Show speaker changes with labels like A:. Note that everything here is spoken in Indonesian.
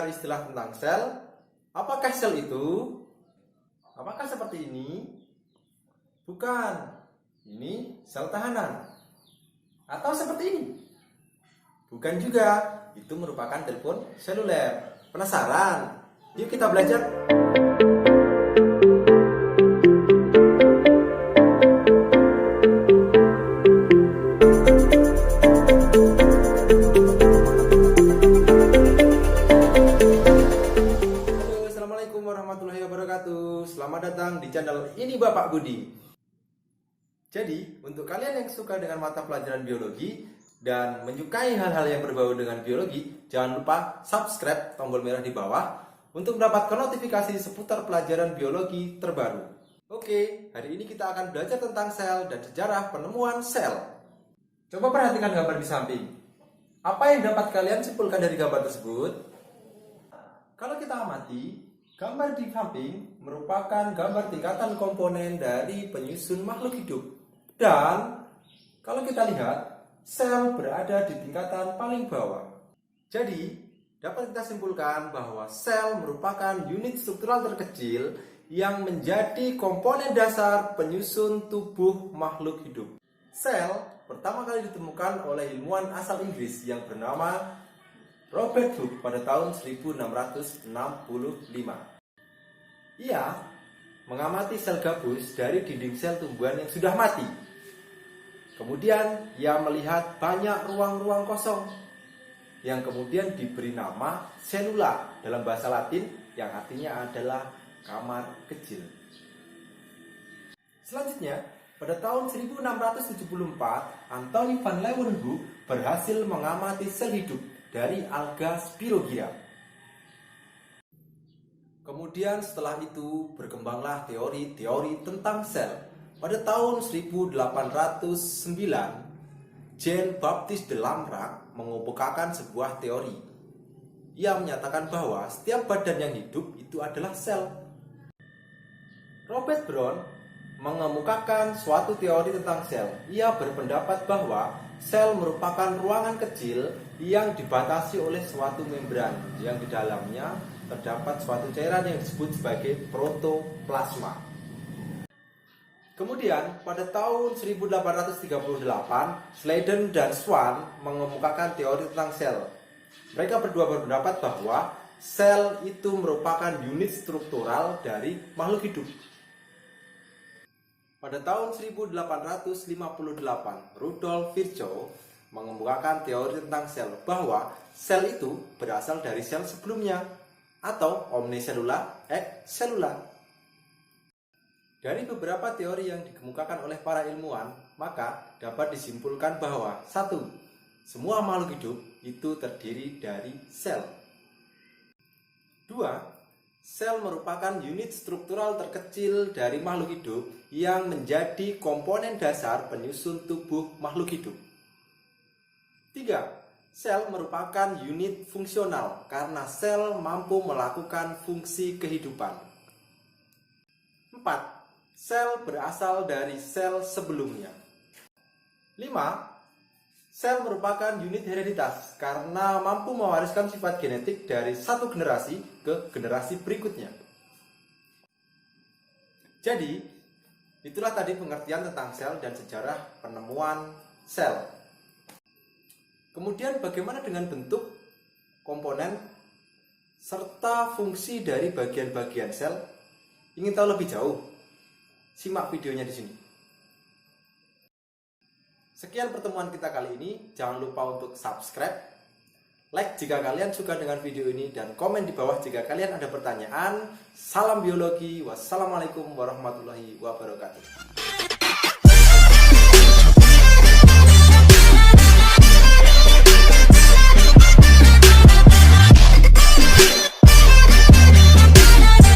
A: mendengar istilah tentang sel, apakah sel itu? Apakah seperti ini? Bukan. Ini sel tahanan. Atau seperti ini? Bukan juga. Itu merupakan telepon seluler. Penasaran? Yuk kita belajar. Warahmatullahi wabarakatuh. Selamat datang di channel Ini Bapak Budi. Jadi, untuk kalian yang suka dengan mata pelajaran biologi dan menyukai hal-hal yang berbau dengan biologi, jangan lupa subscribe tombol merah di bawah untuk mendapatkan notifikasi seputar pelajaran biologi terbaru. Oke, hari ini kita akan belajar tentang sel dan sejarah penemuan sel. Coba perhatikan gambar di samping. Apa yang dapat kalian simpulkan dari gambar tersebut? Kalau kita amati, gambar di samping merupakan gambar tingkatan komponen dari penyusun makhluk hidup. Dan kalau kita lihat, sel berada di tingkatan paling bawah. Jadi, dapat kita simpulkan bahwa sel merupakan unit struktural terkecil yang menjadi komponen dasar penyusun tubuh makhluk hidup. Sel pertama kali ditemukan oleh ilmuwan asal Inggris yang bernama Robert Hooke pada tahun 1665. Ia mengamati sel gabus dari dinding sel tumbuhan yang sudah mati. Kemudian ia melihat banyak ruang-ruang kosong yang kemudian diberi nama selula dalam bahasa Latin yang artinya adalah kamar kecil. Selanjutnya, pada tahun 1674, Anthony van Leeuwenhoek berhasil mengamati sel hidup dari alga Spirogyra. Kemudian setelah itu berkembanglah teori-teori tentang sel. Pada tahun 1809, Jean-Baptiste Delambre mengemukakan sebuah teori. Ia menyatakan bahwa setiap badan yang hidup itu adalah sel. Robert Brown mengemukakan suatu teori tentang sel. Ia berpendapat bahwa sel merupakan ruangan kecil yang dibatasi oleh suatu membran yang di dalamnya terdapat suatu cairan yang disebut sebagai protoplasma. Kemudian pada tahun 1838, Sladen dan Swan mengemukakan teori tentang sel. Mereka berdua berpendapat bahwa sel itu merupakan unit struktural dari makhluk hidup. Pada tahun 1858, Rudolf Virchow mengemukakan teori tentang sel bahwa sel itu berasal dari sel sebelumnya atau omniselula ex cellula. Dari beberapa teori yang dikemukakan oleh para ilmuwan, maka dapat disimpulkan bahwa 1. Semua makhluk hidup itu terdiri dari sel. 2. Sel merupakan unit struktural terkecil dari makhluk hidup yang menjadi komponen dasar penyusun tubuh makhluk hidup. 3. Sel merupakan unit fungsional karena sel mampu melakukan fungsi kehidupan. 4. Sel berasal dari sel sebelumnya. 5. Sel merupakan unit hereditas karena mampu mewariskan sifat genetik dari satu generasi ke generasi berikutnya. Jadi, itulah tadi pengertian tentang sel dan sejarah penemuan sel. Kemudian bagaimana dengan bentuk, komponen, serta fungsi dari bagian-bagian sel? Ingin tahu lebih jauh? Simak videonya di sini. Sekian pertemuan kita kali ini. Jangan lupa untuk subscribe, like jika kalian suka dengan video ini, dan komen di bawah jika kalian ada pertanyaan. Salam biologi. Wassalamualaikum warahmatullahi wabarakatuh.